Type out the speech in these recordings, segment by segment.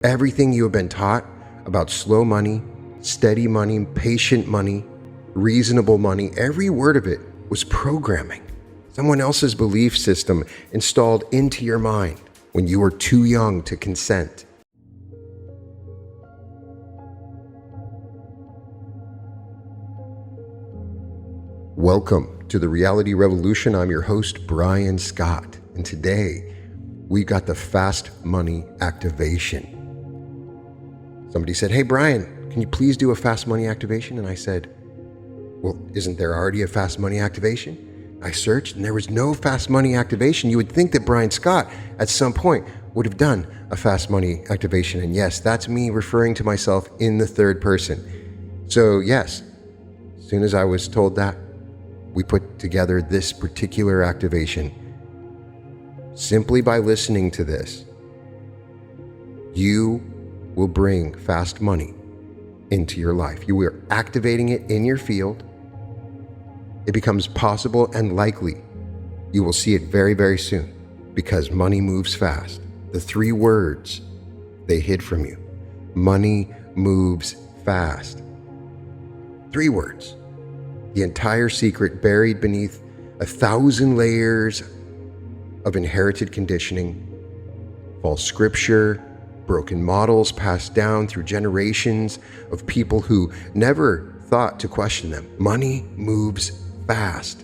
Everything you have been taught about slow money, steady money, patient money, reasonable money, every word of it was programming. Someone else's belief system installed into your mind when you were too young to consent. Welcome to the Reality Revolution. I'm your host, Brian Scott, and today we got the fast money activation. Somebody said, "Hey Brian, can you please do a fast money activation?" And I said, "Well, isn't there already a fast money activation?" I searched and there was no fast money activation. You would think that Brian Scott at some point would have done a fast money activation. And yes, that's me referring to myself in the third person. So yes, as soon as I was told that, we put together this particular activation. Simply by listening to this, you will bring fast money into your life. You are activating it in your field. It becomes possible and likely you will see it very, very soon because money moves fast. The three words they hid from you. Money moves fast. Three words. The entire secret buried beneath 1,000 layers of inherited conditioning, false scripture, broken models passed down through generations of people who never thought to question them. Money moves fast.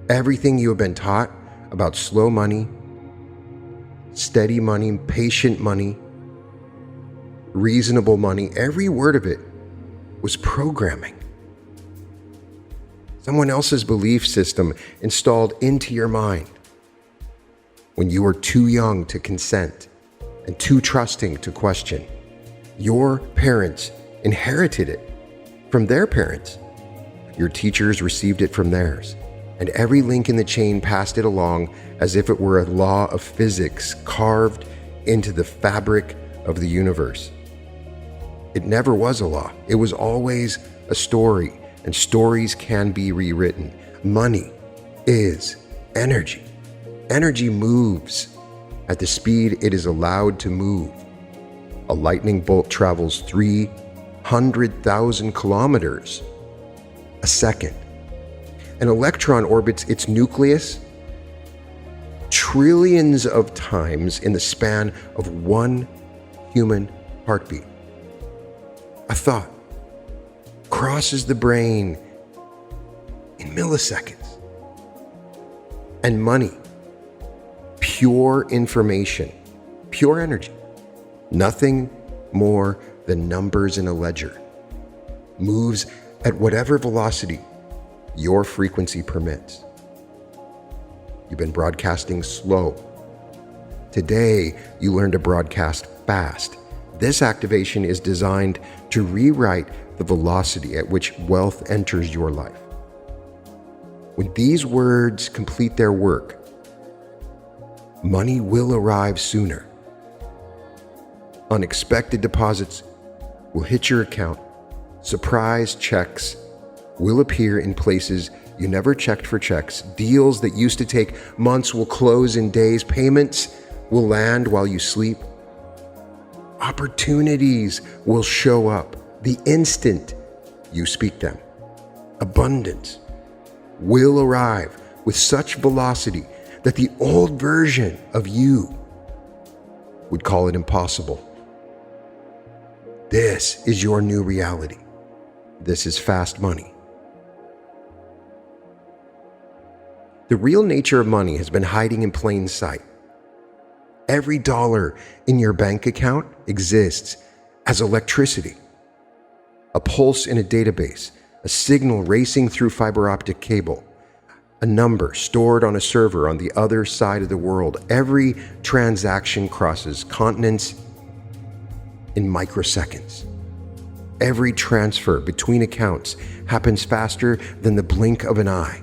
Everything you have been taught about slow money, steady money, patient money, reasonable money, every word of it was programming. Someone else's belief system installed into your mind when you were too young to consent and too trusting to question. Your parents inherited it from their parents. Your teachers received it from theirs. And every link in the chain passed it along as if it were a law of physics carved into the fabric of the universe. It never was a law. It was always a story. And stories can be rewritten. Money is energy. Energy moves at the speed it is allowed to move. A lightning bolt travels 300,000 kilometers a second. An electron orbits its nucleus trillions of times in the span of one human heartbeat. A thought crosses the brain in milliseconds. And money, pure information, pure energy, nothing more than numbers in a ledger, moves at whatever velocity your frequency permits. You've been broadcasting slow. Today, you learn to broadcast fast. This activation is designed to rewrite the velocity at which wealth enters your life. When these words complete their work, money will arrive sooner. Unexpected deposits will hit your account. Surprise checks will appear in places you never checked for checks. Deals that used to take months will close in days. Payments will land while you sleep. Opportunities will show up the instant you speak them. Abundance will arrive with such velocity that the old version of you would call it impossible. This is your new reality. This is fast money. The real nature of money has been hiding in plain sight. Every dollar in your bank account exists as electricity, a pulse in a database, a signal racing through fiber optic cable, a number stored on a server on the other side of the world. Every transaction crosses continents in microseconds. Every transfer between accounts happens faster than the blink of an eye.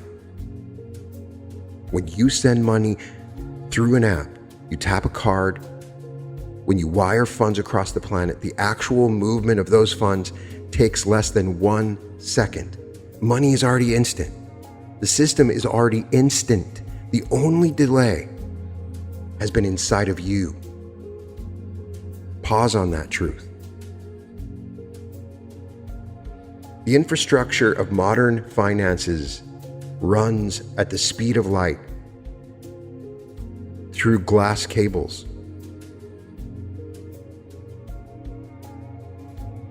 When you send money through an app, you tap a card. When you wire funds across the planet, the actual movement of those funds takes less than 1 second. Money is already instant. The system is already instant. The only delay has been inside of you. Pause on that truth. The infrastructure of modern finances runs at the speed of light through glass cables.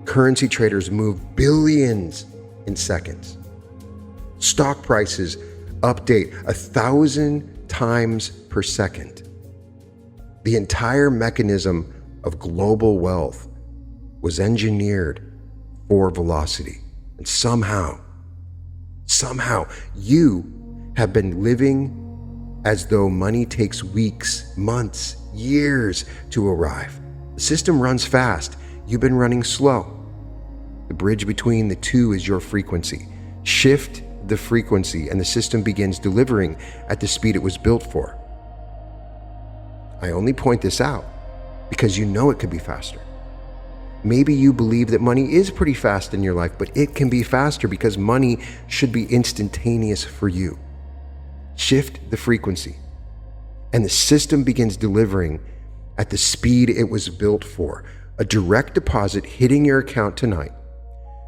Currency traders move billions in seconds. Stock prices update 1,000 times per second. The entire mechanism of global wealth was engineered for velocity. And somehow you have been living as though money takes weeks, months, years to arrive. The system runs fast. You've been running slow. The bridge between the two is your frequency. Shift the frequency and the system begins delivering at the speed it was built for. I only point this out because you know it could be faster. Maybe you believe that money is pretty fast in your life, but it can be faster because money should be instantaneous for you. Shift the frequency, and the system begins delivering at the speed it was built for. A direct deposit hitting your account tonight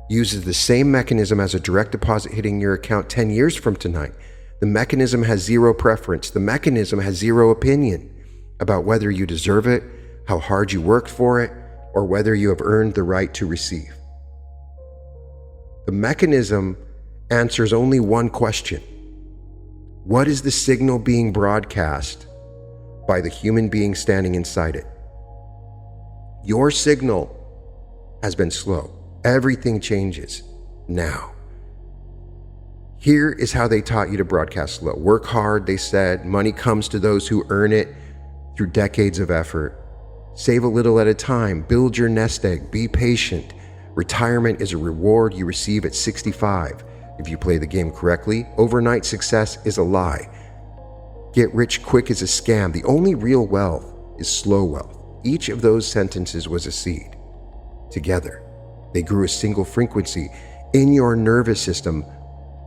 uses the same mechanism as a direct deposit hitting your account 10 years from tonight. The mechanism has zero preference. The mechanism has zero opinion about whether you deserve it, how hard you worked for it, or whether you have earned the right to receive. The mechanism answers only one question. What is the signal being broadcast by the human being standing inside it? Your signal has been slow. Everything changes now. Here is how they taught you to broadcast slow. Work hard, they said. Money comes to those who earn it through decades of effort. Save a little at a time. Build your nest egg. Be patient. Retirement is a reward you receive at 65. If you play the game correctly, overnight success is a lie. Get rich quick is a scam. The only real wealth is slow wealth. Each of those sentences was a seed. Together, they grew a single frequency in your nervous system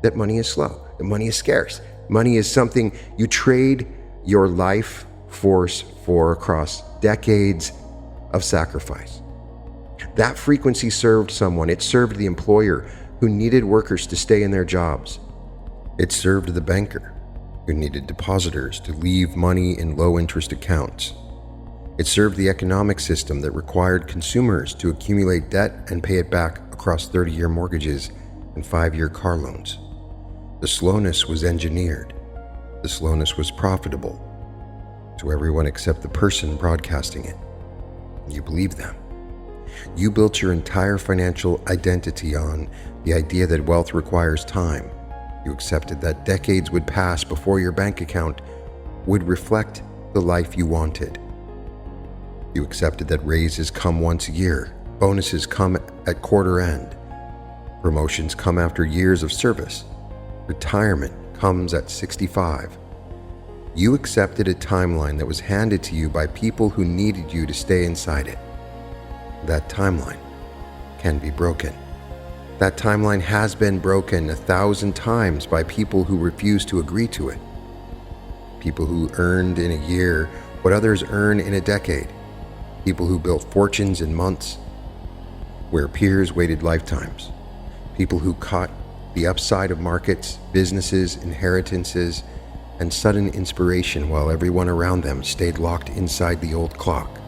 that money is slow, that money is scarce. Money is something you trade your life force for across decades of sacrifice. That frequency served someone. It served the employer who needed workers to stay in their jobs. It served the banker who needed depositors to leave money in low-interest accounts. It served the economic system that required consumers to accumulate debt and pay it back across 30-year mortgages and 5-year car loans. The slowness was engineered. The slowness was profitable to everyone except the person broadcasting it. You believe them. You built your entire financial identity on the idea that wealth requires time. You accepted that decades would pass before your bank account would reflect the life you wanted. You accepted that raises come once a year, bonuses come at quarter end, promotions come after years of service, retirement comes at 65. You accepted a timeline that was handed to you by people who needed you to stay inside it. That timeline can be broken. That timeline has been broken 1,000 times by people who refuse to agree to it. People who earned in a year what others earn in a decade. People who built fortunes in months where peers waited lifetimes. People who caught the upside of markets, businesses, inheritances, and sudden inspiration while everyone around them stayed locked inside the old clock.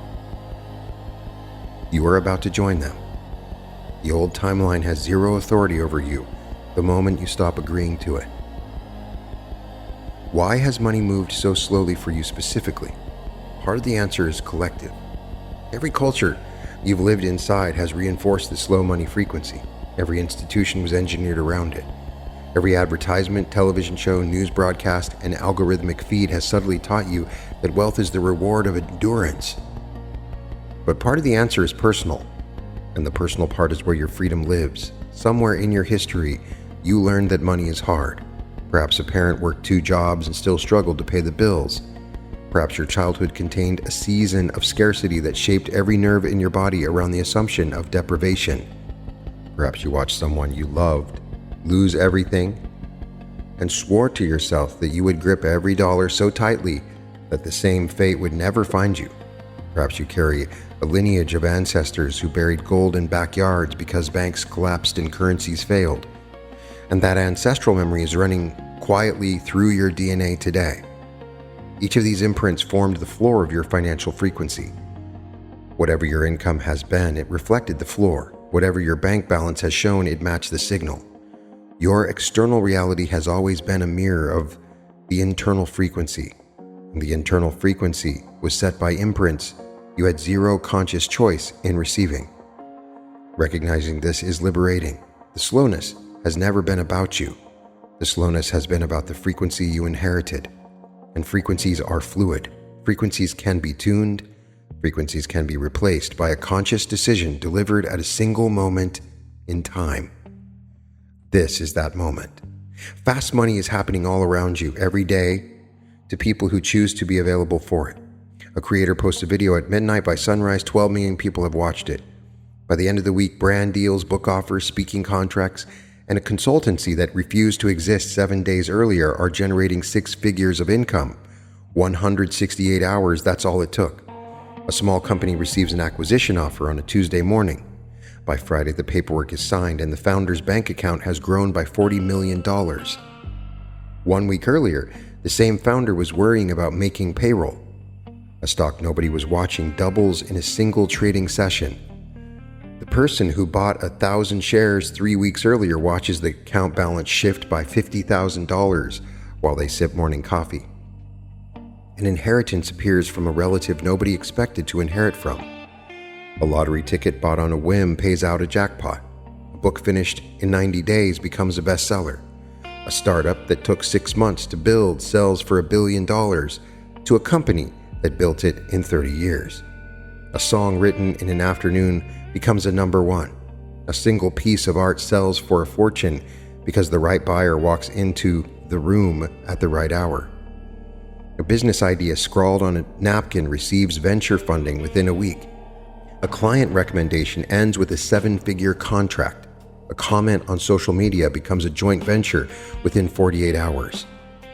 You are about to join them. The old timeline has zero authority over you the moment you stop agreeing to it. Why has money moved so slowly for you specifically? Part of the answer is collective. Every culture you've lived inside has reinforced the slow money frequency. Every institution was engineered around it. Every advertisement, television show, news broadcast, and algorithmic feed has subtly taught you that wealth is the reward of endurance. But part of the answer is personal, and the personal part is where your freedom lives. Somewhere in your history, you learned that money is hard. Perhaps a parent worked 2 jobs and still struggled to pay the bills. Perhaps your childhood contained a season of scarcity that shaped every nerve in your body around the assumption of deprivation. Perhaps you watched someone you loved lose everything and swore to yourself that you would grip every dollar so tightly that the same fate would never find you. Perhaps you carry a lineage of ancestors who buried gold in backyards because banks collapsed and currencies failed. And that ancestral memory is running quietly through your DNA today. Each of these imprints formed the floor of your financial frequency. Whatever your income has been, it reflected the floor. Whatever your bank balance has shown, it matched the signal. Your external reality has always been a mirror of the internal frequency. And the internal frequency was set by imprints you had zero conscious choice in receiving. Recognizing this is liberating. The slowness has never been about you. The slowness has been about the frequency you inherited. And frequencies are fluid. Frequencies can be tuned. Frequencies can be replaced by a conscious decision delivered at a single moment in time. This is that moment. Fast money is happening all around you every day to people who choose to be available for it. A creator posts a video at midnight. By sunrise, 12 million people have watched it. By the end of the week, brand deals, book offers, speaking contracts, and a consultancy that refused to exist 7 days earlier are generating 6 figures of income. 168 hours, that's all it took. A small company receives an acquisition offer on a Tuesday morning. By Friday, the paperwork is signed and the founder's bank account has grown by $40 million. 1 week earlier, the same founder was worrying about making payroll. A stock nobody was watching doubles in a single trading session. The person who bought 1,000 shares 3 weeks earlier watches the account balance shift by $50,000 while they sip morning coffee. An inheritance appears from a relative nobody expected to inherit from. A lottery ticket bought on a whim pays out a jackpot. A book finished in 90 days becomes a bestseller. A startup that took 6 months to build sells for $1 billion to a company that built it in 30 years. A song written in an afternoon becomes a number one. A single piece of art sells for a fortune because the right buyer walks into the room at the right hour. A business idea scrawled on a napkin receives venture funding within a week. A client recommendation ends with a 7-figure contract. A comment on social media becomes a joint venture within 48 hours.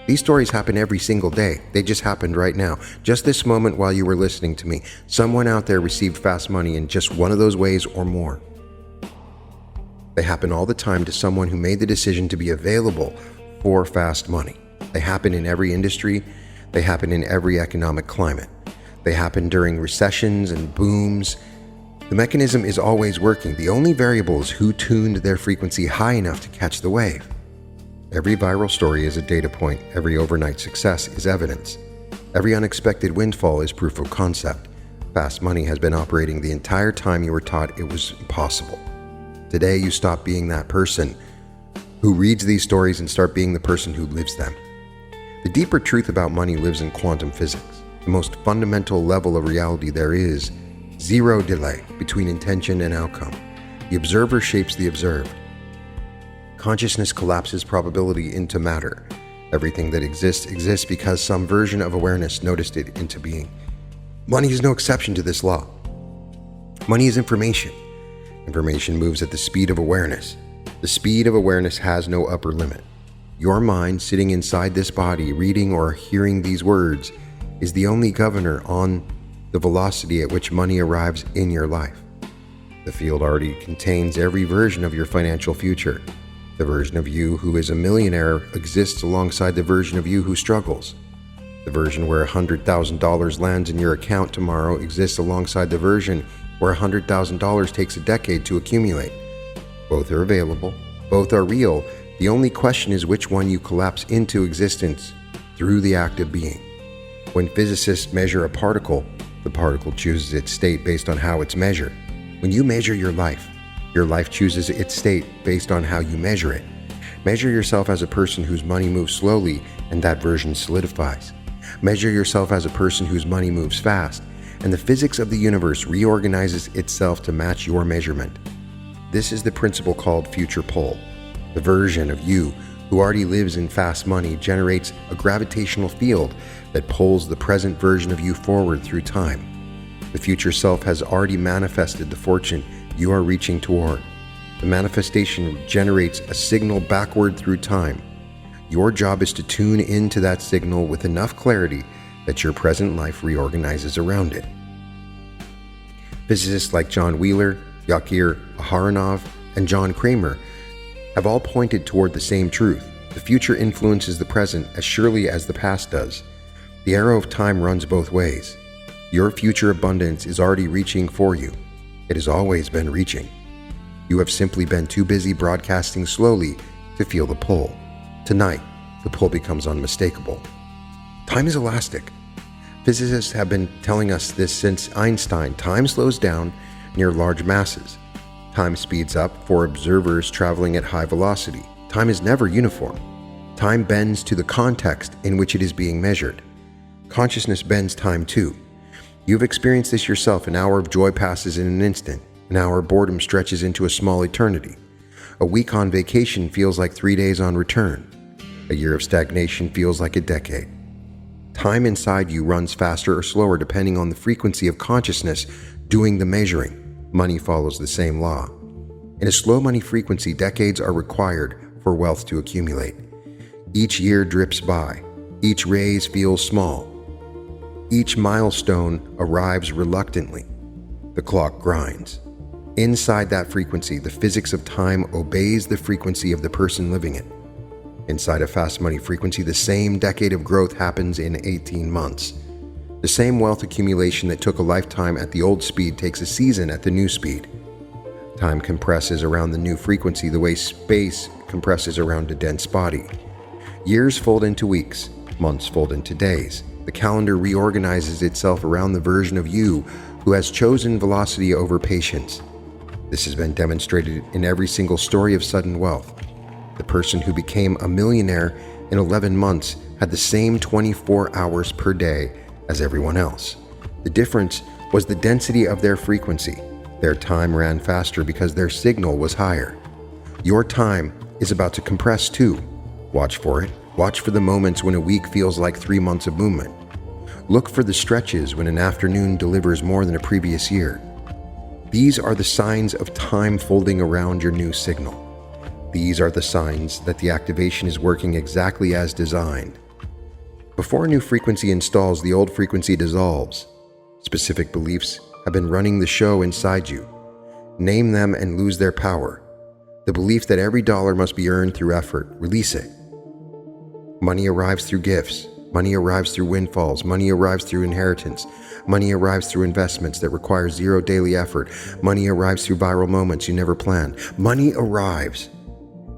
These stories happen every single day. They just happened right now. Just this moment while you were listening to me, someone out there received fast money in just one of those ways or more. They happen all the time to someone who made the decision to be available for fast money. They happen in every industry. They happen in every economic climate. They happen during recessions and booms. The mechanism is always working. The only variable is who tuned their frequency high enough to catch the wave. Every viral story is a data point. Every overnight success is evidence. Every unexpected windfall is proof of concept. Fast money has been operating the entire time you were taught it was impossible. Today, you stop being that person who reads these stories and start being the person who lives them. The deeper truth about money lives in quantum physics. The most fundamental level of reality there is zero delay between intention and outcome. The observer shapes the observed. Consciousness collapses probability into matter. Everything that exists because some version of awareness noticed it into being. Money is no exception to this law. Money is information. Information moves at the speed of awareness. The speed of awareness has no upper limit. Your mind sitting inside this body, reading or hearing these words, is the only governor on the velocity at which money arrives in your life. The field already contains every version of your financial future. The version of you who is a millionaire exists alongside the version of you who struggles. The version where $100,000 lands in your account tomorrow exists alongside the version where $100,000 takes a decade to accumulate. Both are available. Both are real. The only question is which one you collapse into existence through the act of being. When physicists measure a particle, the particle chooses its state based on how it's measured. When you measure your life chooses its state based on how you measure it. Measure yourself as a person whose money moves slowly, and that version solidifies. Measure yourself as a person whose money moves fast, and the physics of the universe reorganizes itself to match your measurement. This is the principle called future pull. The version of you who already lives in fast money generates a gravitational field that pulls the present version of you forward through time. The future self has already manifested the fortune you are reaching toward. The manifestation generates a signal backward through time. Your job is to tune into that signal with enough clarity that your present life reorganizes around it. Physicists like John Wheeler, Yakir Aharonov, and John Kramer have all pointed toward the same truth. The future influences the present as surely as the past does. The arrow of time runs both ways. Your future abundance is already reaching for you. It has always been reaching. You have simply been too busy broadcasting slowly to feel the pull. Tonight, the pull becomes unmistakable. Time is elastic. Physicists have been telling us this since Einstein. Time slows down near large masses. Time speeds up for observers traveling at high velocity. Time is never uniform. Time bends to the context in which it is being measured. Consciousness bends time too. You've experienced this yourself. An hour of joy passes in an instant. An hour of boredom stretches into a small eternity. A week on vacation feels like 3 days on return. A year of stagnation feels like a decade. Time inside you runs faster or slower depending on the frequency of consciousness doing the measuring. Money follows the same law. In a slow money frequency, decades are required for wealth to accumulate. Each year drips by. Each raise feels small. Each milestone arrives reluctantly. The clock grinds. Inside that frequency, the physics of time obeys the frequency of the person living it. Inside a fast money frequency, the same decade of growth happens in 18 months. The same wealth accumulation that took a lifetime at the old speed takes a season at the new speed. Time compresses around the new frequency the way space compresses around a dense body. Years fold into weeks, months fold into days. The calendar reorganizes itself around the version of you who has chosen velocity over patience. This has been demonstrated in every single story of sudden wealth. The person who became a millionaire in 11 months had the same 24 hours per day as everyone else. The difference was the density of their frequency. Their time ran faster because their signal was higher. Your time is about to compress too. Watch for it. Watch for the moments when a week feels like 3 months of movement. Look for the stretches when an afternoon delivers more than a previous year. These are the signs of time folding around your new signal. These are the signs that the activation is working exactly as designed. Before a new frequency installs, the old frequency dissolves. Specific beliefs have been running the show inside you. Name them and lose their power. The belief that every dollar must be earned through effort, release it. Money arrives through gifts. Money arrives through windfalls. Money arrives through inheritance. Money arrives through investments that require zero daily effort. Money arrives through viral moments you never planned. Money arrives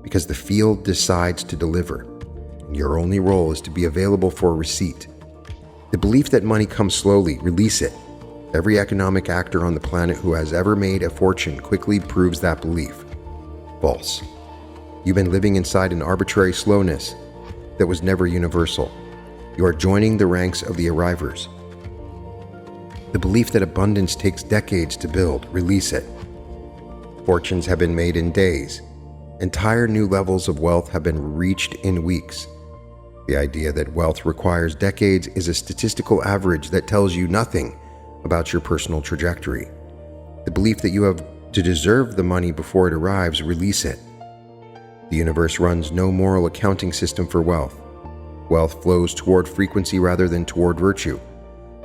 because the field decides to deliver. Your only role is to be available for a receipt. The belief that money comes slowly, release it. Every economic actor on the planet who has ever made a fortune quickly proves that belief. False. You've been living inside an arbitrary slowness that was never universal. You are joining the ranks of the arrivers. The belief that abundance takes decades to build, release it. Fortunes have been made in days. Entire new levels of wealth have been reached in weeks. The idea that wealth requires decades is a statistical average that tells you nothing about your personal trajectory. The belief that you have to deserve the money before it arrives, release it. The universe runs no moral accounting system for wealth. Wealth flows toward frequency rather than toward virtue.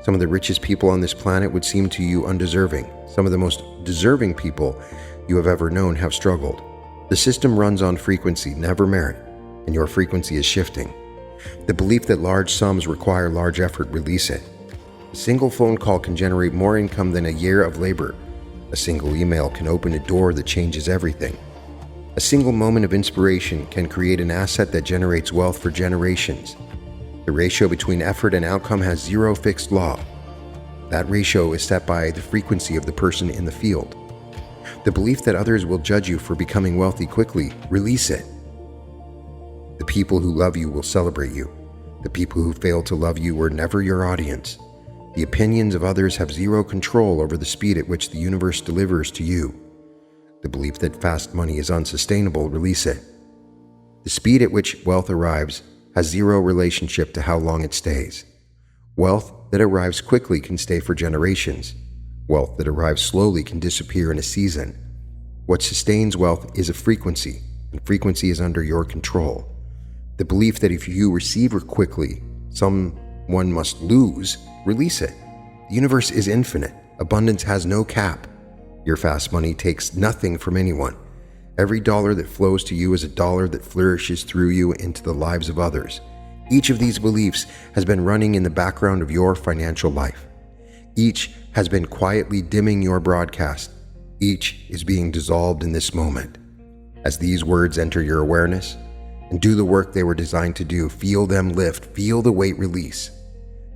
Some of the richest people on this planet would seem to you undeserving. Some of the most deserving people you have ever known have struggled. The system runs on frequency, never merit, and your frequency is shifting. The belief that large sums require large effort, release it. A single phone call can generate more income than a year of labor. A single email can open a door that changes everything. A single moment of inspiration can create an asset that generates wealth for generations. The ratio between effort and outcome has zero fixed law. That ratio is set by the frequency of the person in the field. The belief that others will judge you for becoming wealthy quickly, release it. The people who love you will celebrate you. The people who fail to love you were never your audience. The opinions of others have zero control over the speed at which the universe delivers to you. The belief that fast money is unsustainable, release it. The speed at which wealth arrives has zero relationship to how long it stays. Wealth that arrives quickly can stay for generations. Wealth that arrives slowly can disappear in a season. What sustains wealth is a frequency, and frequency is under your control. The belief that if you receive it quickly, someone must lose, release it. The universe is infinite. Abundance has no cap. Your fast money takes nothing from anyone. Every dollar that flows to you is a dollar that flourishes through you into the lives of others. Each of these beliefs has been running in the background of your financial life. Each has been quietly dimming your broadcast. Each is being dissolved in this moment. As these words enter your awareness and do the work they were designed to do, feel them lift, feel the weight release.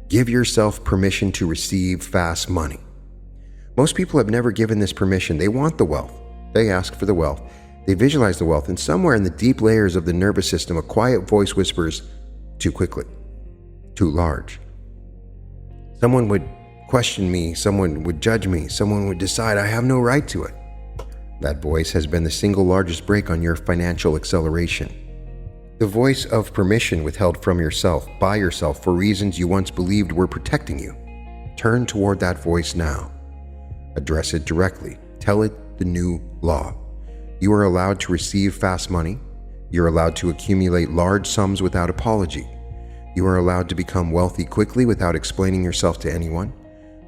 Give yourself permission to receive fast money. Most people have never given this permission. They want the wealth. They ask for the wealth. They visualize the wealth, and somewhere in the deep layers of the nervous system, a quiet voice whispers, too quickly, too large. Someone would question me, someone would judge me, someone would decide I have no right to it. That voice has been the single largest brake on your financial acceleration. The voice of permission withheld from yourself, by yourself, for reasons you once believed were protecting you. Turn toward that voice now. Address it directly. Tell it the new law. You are allowed to receive fast money. You're allowed to accumulate large sums without apology. You are allowed to become wealthy quickly without explaining yourself to anyone.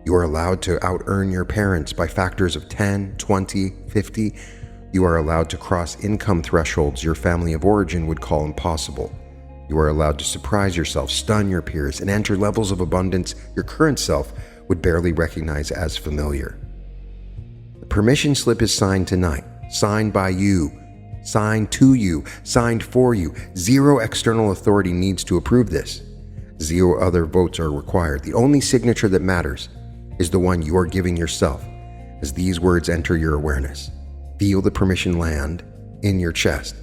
You are allowed to out-earn your parents by factors of 10, 20, 50. You are allowed to cross income thresholds your family of origin would call impossible. You are allowed to surprise yourself, stun your peers, and enter levels of abundance your current self would barely recognize as familiar. The permission slip is signed tonight, signed by you, signed to you, signed for you. Zero external authority needs to approve this. Zero other votes are required. The only signature that matters is the one you are giving yourself as these words enter your awareness. Feel the permission land in your chest.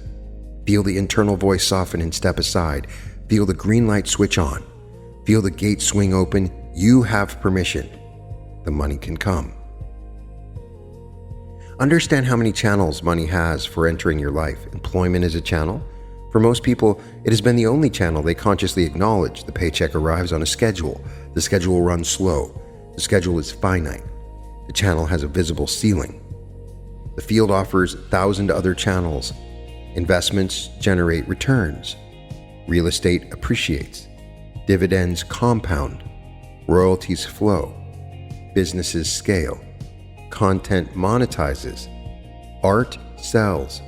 Feel the internal voice soften and step aside. Feel the green light switch on. Feel the gate swing open. You have permission. The money can come. Understand how many channels money has for entering your life. Employment is a channel. For most people, it has been the only channel they consciously acknowledge. The paycheck arrives on a schedule. The schedule runs slow. The schedule is finite. The channel has a visible ceiling. The field offers 1,000 other channels. Investments generate returns. Real estate appreciates. Dividends compound. Royalties flow. Businesses scale. Content monetizes. Art sells.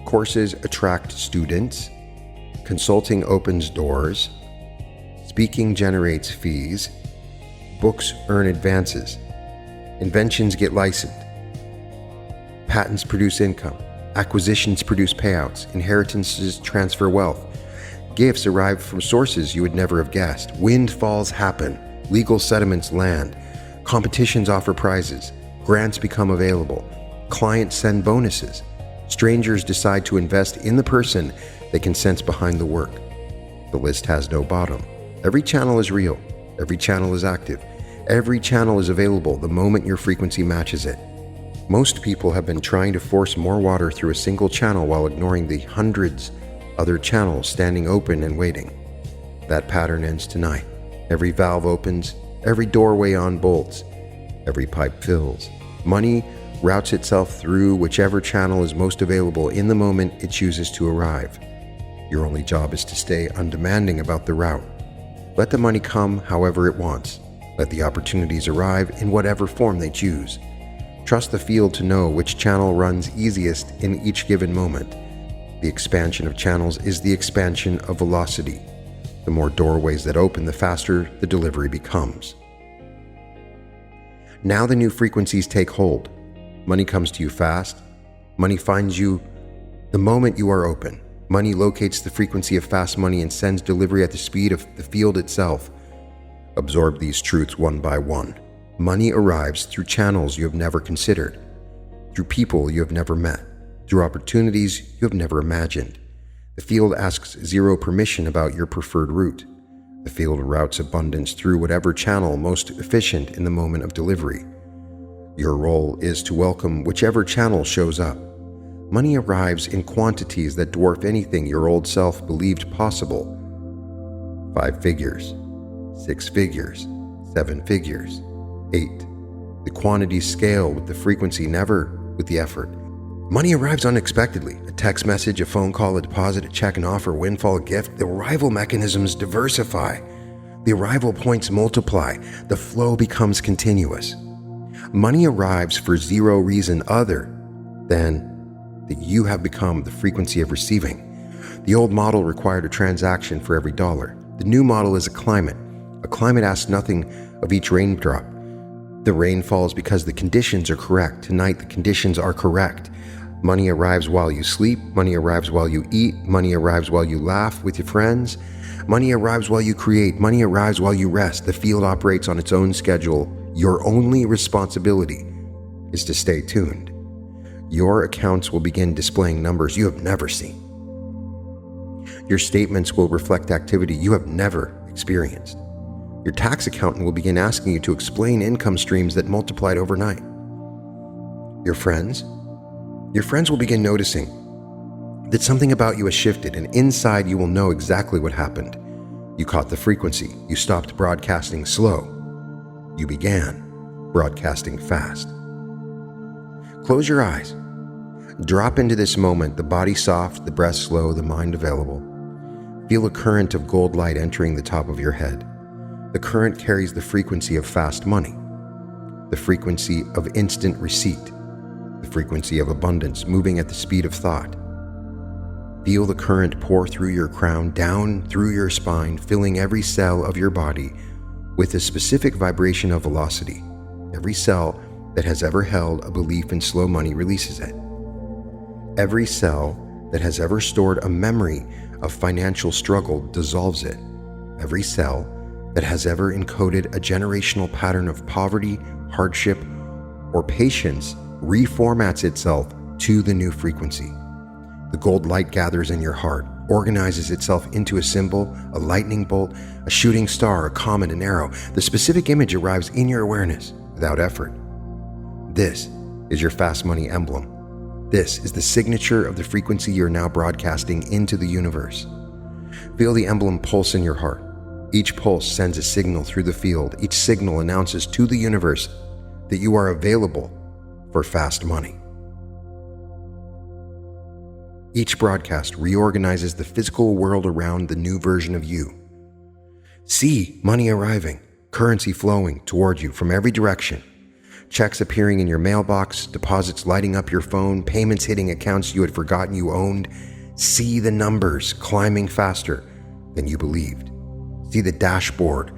Courses attract students. Consulting opens doors. Speaking generates fees. Books earn advances. Inventions get licensed. Patents produce income. Acquisitions produce payouts. Inheritances transfer wealth. Gifts arrive from sources you would never have guessed. Windfalls happen. Legal settlements land. Competitions offer prizes. Grants become available. Clients send bonuses. Strangers decide to invest in the person they can sense behind the work. The list has no bottom. Every channel is real. Every channel is active. Every channel is available the moment your frequency matches it. Most people have been trying to force more water through a single channel while ignoring the hundreds other channels standing open and waiting. That pattern ends tonight. Every valve opens. Every doorway unbolts. Every pipe fills. Money routes itself through whichever channel is most available in the moment it chooses to arrive. Your only job is to stay undemanding about the route. Let the money come however it wants. Let the opportunities arrive in whatever form they choose. Trust the field to know which channel runs easiest in each given moment. The expansion of channels is the expansion of velocity. The more doorways that open, the faster the delivery becomes. Now the new frequencies take hold. Money comes to you fast. Money finds you the moment you are open. Money locates the frequency of fast money and sends delivery at the speed of the field itself. Absorb these truths one by one. Money arrives through channels you have never considered, through people you have never met, through opportunities you have never imagined. The field asks zero permission about your preferred route. The field routes abundance through whatever channel most efficient in the moment of delivery. Your role is to welcome whichever channel shows up. Money arrives in quantities that dwarf anything your old self believed possible. 5 figures, 6 figures, 7 figures, 8. The quantities scale with the frequency, never with the effort. Money arrives unexpectedly. A text message, a phone call, a deposit, a check, an offer, a windfall, a gift. The arrival mechanisms diversify. The arrival points multiply. The flow becomes continuous. Money arrives for zero reason other than that you have become the frequency of receiving. The old model required a transaction for every dollar. The new model is a climate. A climate asks nothing of each raindrop. The rain falls because the conditions are correct. Tonight, the conditions are correct. Money arrives while you sleep. Money arrives while you eat. Money arrives while you laugh with your friends. Money arrives while you create. Money arrives while you rest. The field operates on its own schedule. Your only responsibility is to stay tuned. Your accounts will begin displaying numbers you have never seen. Your statements will reflect activity you have never experienced. Your tax accountant will begin asking you to explain income streams that multiplied overnight. Your friends will begin noticing that something about you has shifted, and inside you will know exactly what happened. You caught the frequency. You stopped broadcasting slow. You began broadcasting fast. Close your eyes. Drop into this moment, the body soft, the breath slow, the mind available. Feel a current of gold light entering the top of your head. The current carries the frequency of fast money, the frequency of instant receipt, the frequency of abundance moving at the speed of thought. Feel the current pour through your crown, down through your spine, filling every cell of your body with a specific vibration of velocity. Every cell that has ever held a belief in slow money releases it. Every cell that has ever stored a memory of financial struggle dissolves it. Every cell that has ever encoded a generational pattern of poverty, hardship, or patience reformats itself to the new frequency. The gold light gathers in your heart, organizes itself into a symbol, a lightning bolt, a shooting star, a comet, an arrow. The specific image arrives in your awareness without effort. This is your fast money emblem. This is the signature of the frequency you're now broadcasting into the universe. Feel the emblem pulse in your heart. Each pulse sends a signal through the field. Each signal announces to the universe that you are available for fast money. Each broadcast reorganizes the physical world around the new version of you. See money arriving, currency flowing toward you from every direction. Checks appearing in your mailbox, deposits lighting up your phone, payments hitting accounts you had forgotten you owned. See the numbers climbing faster than you believed. See the dashboard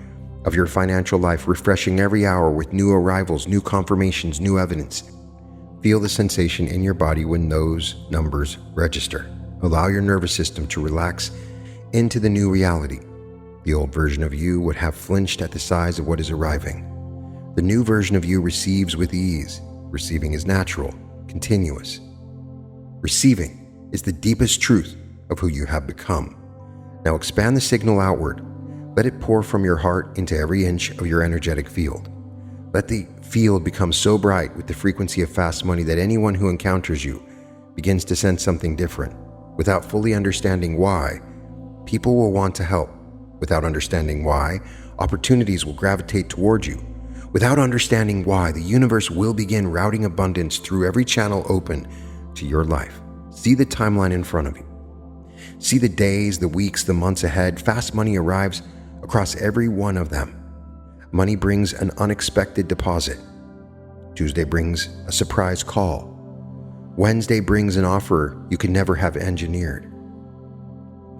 of your financial life refreshing every hour with new arrivals, new confirmations, new evidence. Feel the sensation in your body when those numbers register. Allow your nervous system to relax into the new reality. The old version of you would have flinched at the size of what is arriving. The new version of you receives with ease. Receiving is natural, continuous. Receiving is the deepest truth of who you have become. Now expand the signal outward. Let it pour from your heart into every inch of your energetic field. Let the field become so bright with the frequency of fast money that anyone who encounters you begins to sense something different. Without fully understanding why, people will want to help. Without understanding why, opportunities will gravitate toward you. Without understanding why, the universe will begin routing abundance through every channel open to your life. See the timeline in front of you. See the days, the weeks, the months ahead. Fast money arrives across every one of them. Money brings an unexpected deposit. Tuesday brings a surprise call. Wednesday brings an offer you could never have engineered.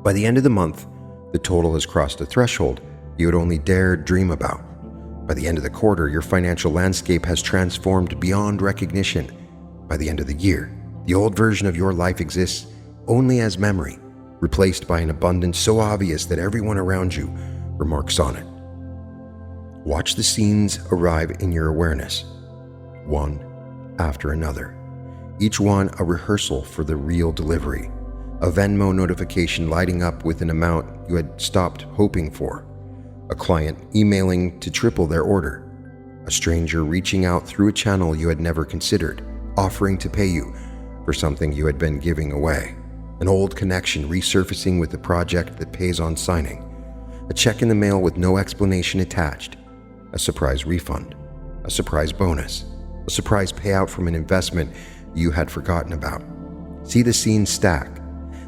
By the end of the month, the total has crossed a threshold you had only dared dream about. By the end of the quarter, your financial landscape has transformed beyond recognition. By the end of the year, the old version of your life exists only as memory, replaced by an abundance so obvious that everyone around you remarks on it. Watch the scenes arrive in your awareness, one after another, each one a rehearsal for the real delivery. A Venmo notification lighting up with an amount you had stopped hoping for. A client emailing to triple their order. A stranger reaching out through a channel you had never considered, offering to pay you for something you had been giving away. An old connection resurfacing with a project that pays on signing. A check in the mail with no explanation attached. A surprise refund. A surprise bonus. A surprise payout from an investment you had forgotten about. See the scenes stack.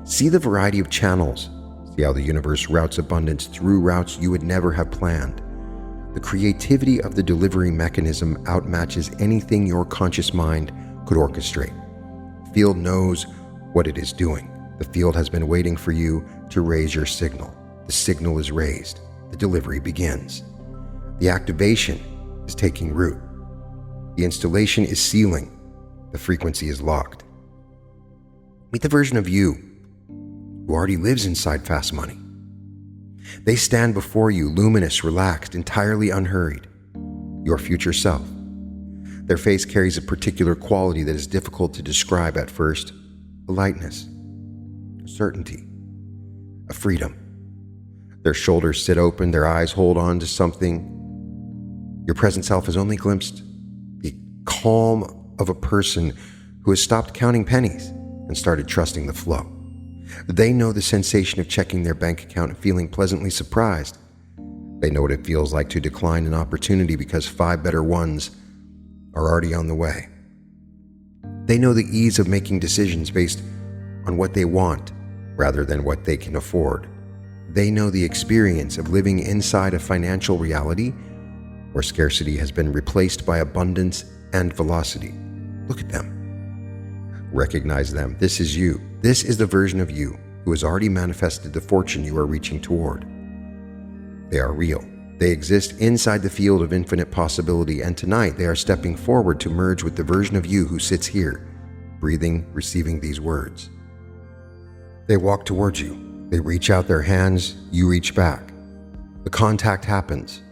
See the variety of channels. See how the universe routes abundance through routes you would never have planned. The creativity of the delivery mechanism outmatches anything your conscious mind could orchestrate. The field knows what it is doing. The field has been waiting for you to raise your signal. The signal is raised. The delivery begins. The activation is taking root. The installation is sealing. The frequency is locked. Meet the version of you who already lives inside fast money. They stand before you, luminous, relaxed, entirely unhurried. Your future self. Their face carries a particular quality that is difficult to describe at first: a lightness, a certainty, a freedom. Their shoulders sit open, their eyes hold on to something. Your present self has only glimpsed the calm of a person who has stopped counting pennies and started trusting the flow. They know the sensation of checking their bank account and feeling pleasantly surprised. They know what it feels like to decline an opportunity because 5 better ones are already on the way. They know the ease of making decisions based on what they want rather than what they can afford. They know the experience of living inside a financial reality where scarcity has been replaced by abundance and velocity. Look at them. Recognize them. This is you. This is the version of you who has already manifested the fortune you are reaching toward. They are real. They exist inside the field of infinite possibility, and tonight they are stepping forward to merge with the version of you who sits here, breathing, receiving these words. They walk towards you. They reach out their hands. You reach back. The contact happens.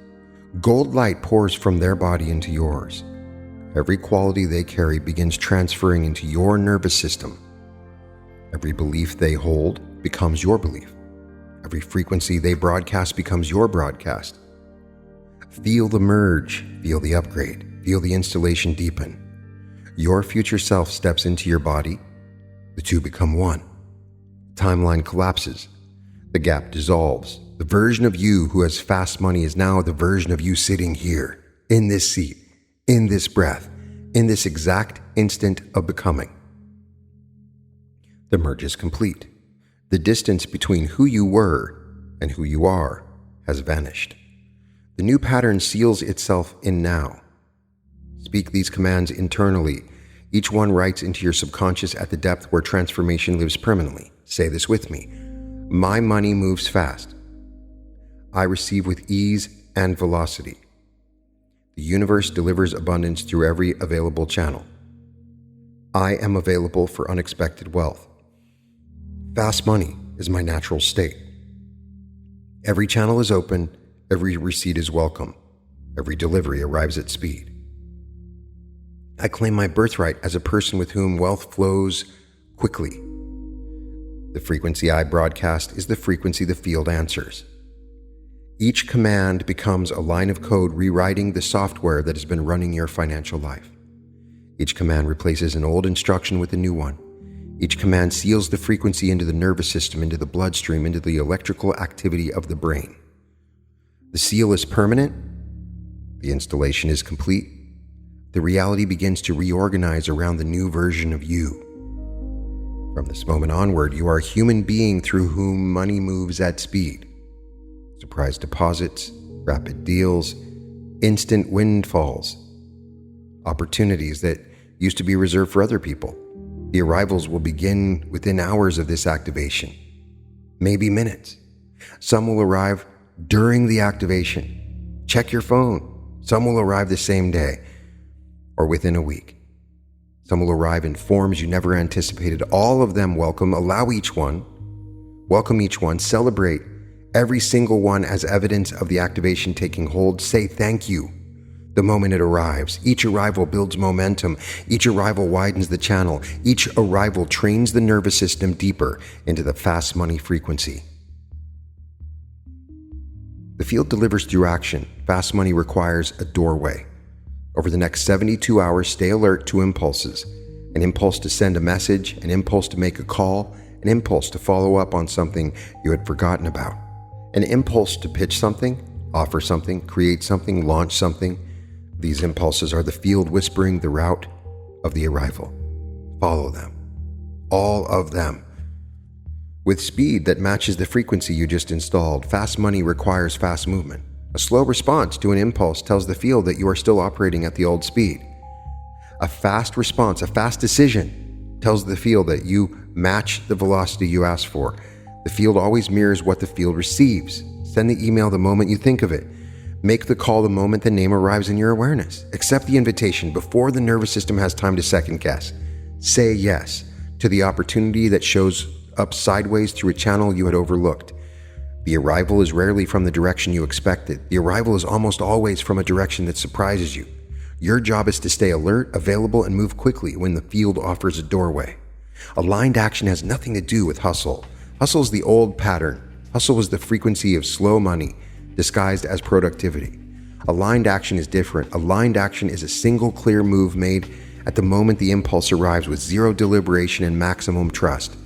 Gold light pours from their body into yours. Every quality they carry begins transferring into your nervous system. Every belief they hold becomes your belief. Every frequency they broadcast becomes your broadcast. Feel the merge, feel the upgrade, feel the installation deepen. Your future self steps into your body. The two become one. The timeline collapses. The gap dissolves. The version of you who has fast money is now the version of you sitting here, in this seat, in this breath, in this exact instant of becoming. The merge is complete. The distance between who you were and who you are has vanished. The new pattern seals itself in now. Speak these commands internally. Each one writes into your subconscious at the depth where transformation lives permanently. Say this with me. My money moves fast. I receive with ease and velocity. The universe delivers abundance through every available channel. I am available for unexpected wealth. Fast money is my natural state. Every channel is open, every receipt is welcome, every delivery arrives at speed. I claim my birthright as a person with whom wealth flows quickly. The frequency I broadcast is the frequency the field answers. Each command becomes a line of code rewriting the software that has been running your financial life. Each command replaces an old instruction with a new one. Each command seals the frequency into the nervous system, into the bloodstream, into the electrical activity of the brain. The seal is permanent. The installation is complete. The reality begins to reorganize around the new version of you. From this moment onward, you are a human being through whom money moves at speed. Surprise deposits, rapid deals, instant windfalls, opportunities that used to be reserved for other people. The arrivals will begin within hours of this activation, maybe minutes. Some will arrive during the activation. Check your phone. Some will arrive the same day or within a week. Some will arrive in forms you never anticipated. All of them welcome. Allow each one. Welcome each one. Celebrate every single one as evidence of the activation taking hold. Say thank you the moment it arrives. Each arrival builds momentum. Each arrival widens the channel. Each arrival trains the nervous system deeper into the fast money frequency. The field delivers through action. Fast money requires a doorway. Over the next 72 hours, stay alert to impulses. An impulse to send a message, an impulse to make a call, an impulse to follow up on something you had forgotten about. An impulse to pitch something, offer something, create something, launch something. These impulses are the field whispering the route of the arrival. Follow them. All of them. With speed that matches the frequency you just installed. Fast money requires fast movement. A slow response to an impulse tells the field that you are still operating at the old speed. A fast response, a fast decision, tells the field that you match the velocity you asked for. The field always mirrors what the field receives. Send the email the moment you think of it. Make the call the moment the name arrives in your awareness. Accept the invitation before the nervous system has time to second guess. Say yes to the opportunity that shows up sideways through a channel you had overlooked. The arrival is rarely from the direction you expected. The arrival is almost always from a direction that surprises you. Your job is to stay alert, available, and move quickly when the field offers a doorway. Aligned action has nothing to do with hustle. Hustle is the old pattern. Hustle is the frequency of slow money disguised as productivity. Aligned action is different. Aligned action is a single clear move made at the moment the impulse arrives with zero deliberation and maximum trust.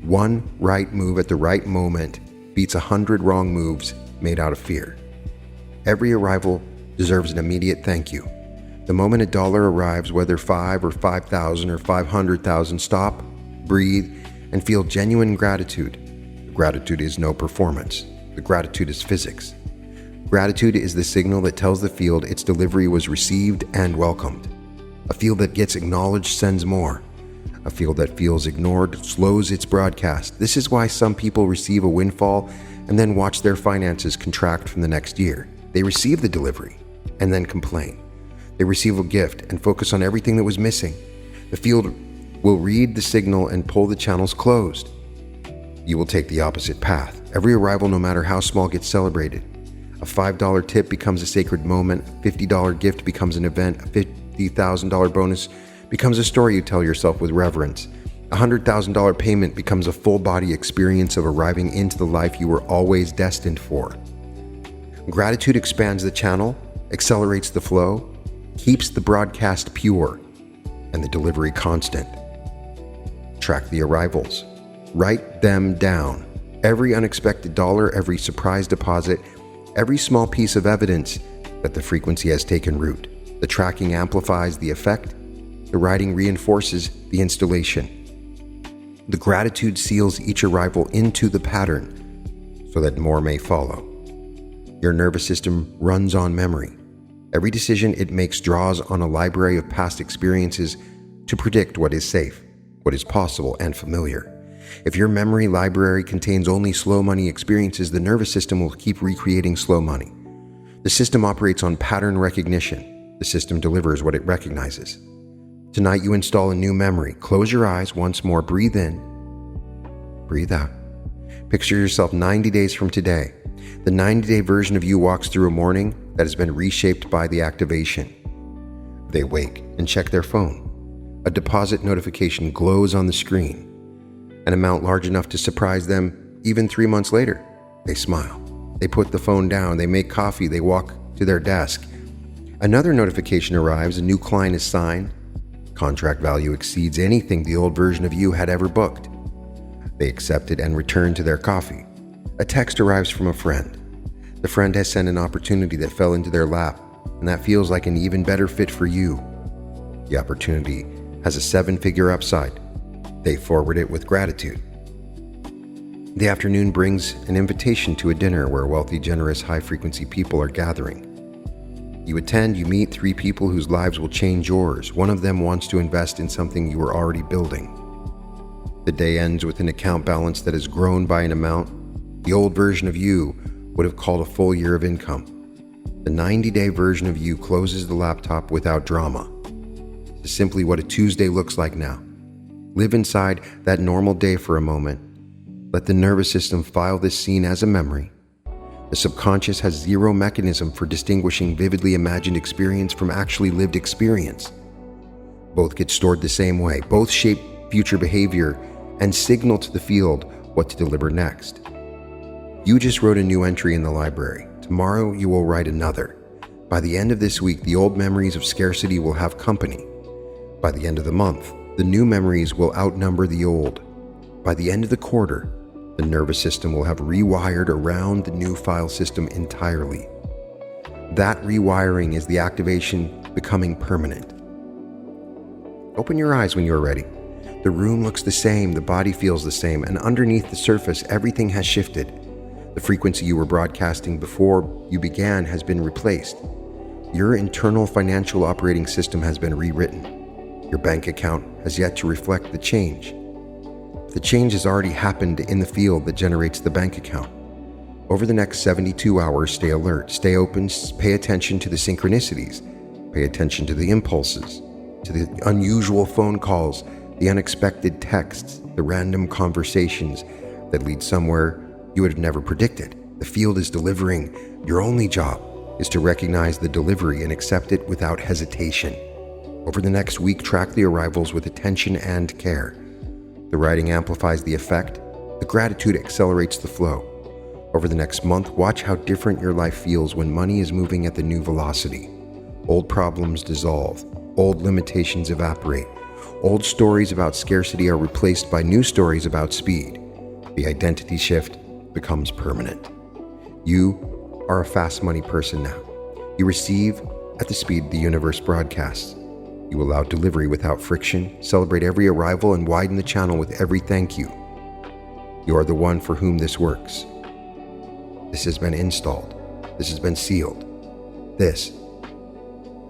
One right move at the right moment beats 100 wrong moves made out of fear. Every arrival deserves an immediate thank you. The moment a dollar arrives, whether 5 or 5,000 or 500,000, stop, breathe, and feel genuine gratitude. Gratitude is no performance. The gratitude is physics. Gratitude is the signal that tells the field its delivery was received and welcomed. A field that gets acknowledged sends more. A field that feels ignored slows its broadcast. This is why some people receive a windfall and then watch their finances contract from the next year. They receive the delivery and then complain. They receive a gift and focus on everything that was missing. The field will read the signal and pull the channels closed. You will take the opposite path. Every arrival, no matter how small, gets celebrated. A $5 tip becomes a sacred moment. A $50 gift becomes an event. A $50,000 bonus becomes a story you tell yourself with reverence. A $100,000 payment becomes a full-body experience of arriving into the life you were always destined for. Gratitude expands the channel, accelerates the flow, keeps the broadcast pure, and the delivery constant. Track the arrivals. Write them down. Every unexpected dollar, every surprise deposit, every small piece of evidence that the frequency has taken root. The tracking amplifies the effect. The writing reinforces the installation. The gratitude seals each arrival into the pattern so that more may follow. Your nervous system runs on memory. Every decision it makes draws on a library of past experiences to predict what is safe, what is possible, and familiar. If your memory library contains only slow money experiences, the nervous system will keep recreating slow money. The system operates on pattern recognition. The system delivers what it recognizes. Tonight you install a new memory. Close your eyes once more. Breathe in. Breathe out. Picture yourself 90 days from today. The 90-day version of you walks through a morning that has been reshaped by the activation. They wake and check their phone. A deposit notification glows on the screen. An amount large enough to surprise them even 3 months later. They smile. They put the phone down. They make coffee. They walk to their desk. Another notification arrives. A new client is signed. Contract value exceeds anything the old version of you had ever booked. They accept it and return to their coffee. A text arrives from a friend. The friend has sent an opportunity that fell into their lap, and that feels like an even better fit for you. The opportunity has a 7-figure upside. They forward it with gratitude. The afternoon brings an invitation to a dinner where wealthy, generous, high-frequency people are gathering. You attend, you meet 3 people whose lives will change yours. One of them wants to invest in something you are already building. The day ends with an account balance that has grown by an amount the old version of you would have called a full year of income. The 90-day version of you closes the laptop without drama. It's simply what a Tuesday looks like now. Live inside that normal day for a moment. Let the nervous system file this scene as a memory. The subconscious has zero mechanism for distinguishing vividly imagined experience from actually lived experience. Both get stored the same way. Both shape future behavior and signal to the field what to deliver next. You just wrote a new entry in the library. Tomorrow you will write another. By the end of this week, the old memories of scarcity will have company. By the end of the month, the new memories will outnumber the old. By the end of the quarter, the nervous system will have rewired around the new file system entirely. That rewiring is the activation becoming permanent. Open your eyes when you are ready. The room looks the same, the body feels the same, and underneath the surface, everything has shifted. The frequency you were broadcasting before you began has been replaced. Your internal financial operating system has been rewritten. Your bank account has yet to reflect the change. The change has already happened in the field that generates the bank account. Over the next 72 hours, stay alert, stay open, pay attention to the synchronicities, pay attention to the impulses, to the unusual phone calls, the unexpected texts, the random conversations that lead somewhere you would have never predicted. The field is delivering. Your only job is to recognize the delivery and accept it without hesitation. Over the next week, track the arrivals with attention and care. The writing amplifies the effect. The gratitude accelerates the flow. Over the next month, watch how different your life feels when money is moving at the new velocity. Old problems dissolve. Old limitations evaporate. Old stories about scarcity are replaced by new stories about speed. The identity shift becomes permanent. You are a fast money person now. You receive at the speed the universe broadcasts. You allow delivery without friction, celebrate every arrival, and widen the channel with every thank you. You are the one for whom this works. This has been installed. This has been sealed. This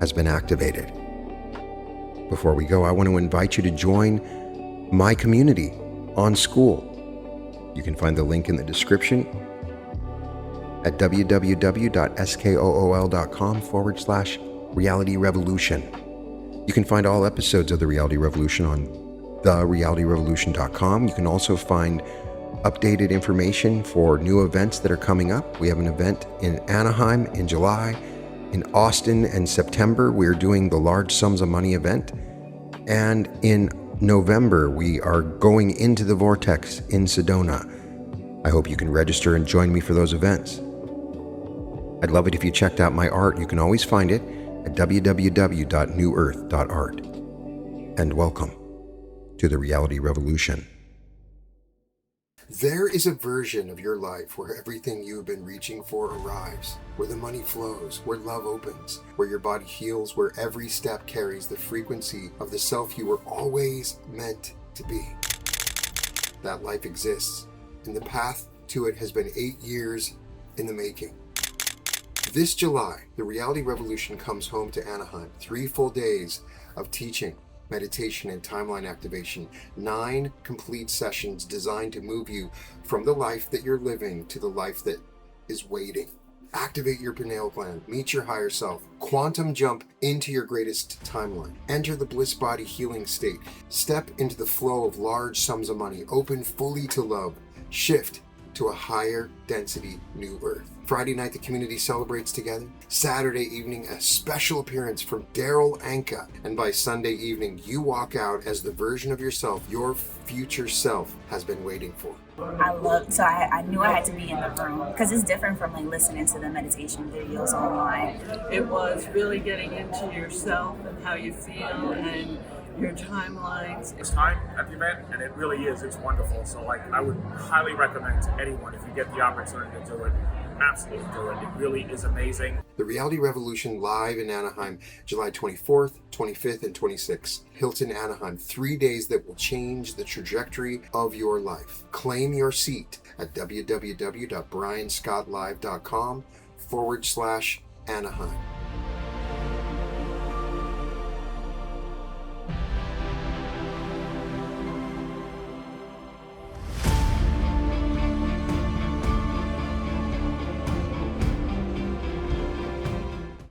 has been activated. Before we go, I want to invite you to join my community on School. You can find the link in the description at www.skool.com/Reality Revolution. You can find all episodes of The Reality Revolution on therealityrevolution.com. You can also find updated information for new events that are coming up. We have an event in Anaheim in July. In Austin in September, we're doing the Large Sums of Money event. And in November, we are going into the Vortex in Sedona. I hope you can register and join me for those events. I'd love it if you checked out my art. You can always find it at www.newearth.art. And welcome to the Reality Revolution. There is a version of your life where everything you've been reaching for arrives, where the money flows, where love opens, where your body heals, where every step carries the frequency of the self you were always meant to be. That life exists, and the path to it has been 8 years in the making. This July, the Reality Revolution comes home to Anaheim. 3 full days of teaching, meditation, and timeline activation. 9 complete sessions designed to move you from the life that you're living to the life that is waiting. Activate your pineal gland, meet your higher self, quantum jump into your greatest timeline, enter the bliss body healing state, step into the flow of large sums of money, open fully to love, shift to a higher density new earth. Friday night, the community celebrates together. Saturday evening, a special appearance from Daryl Anka. And by Sunday evening, you walk out as the version of yourself your future self has been waiting for. I knew I had to be in the room because it's different from like listening to the meditation videos online. It was really getting into yourself and how you feel and your timelines. It's time at the event, and it really is. It's wonderful. So I would highly recommend to anyone, if you get the opportunity to do it, absolutely do it. It really is amazing. The Reality Revolution live in Anaheim, July 24th, 25th, and 26th. Hilton Anaheim, 3 days that will change the trajectory of your life. Claim your seat at www.brianscottlive.com/Anaheim.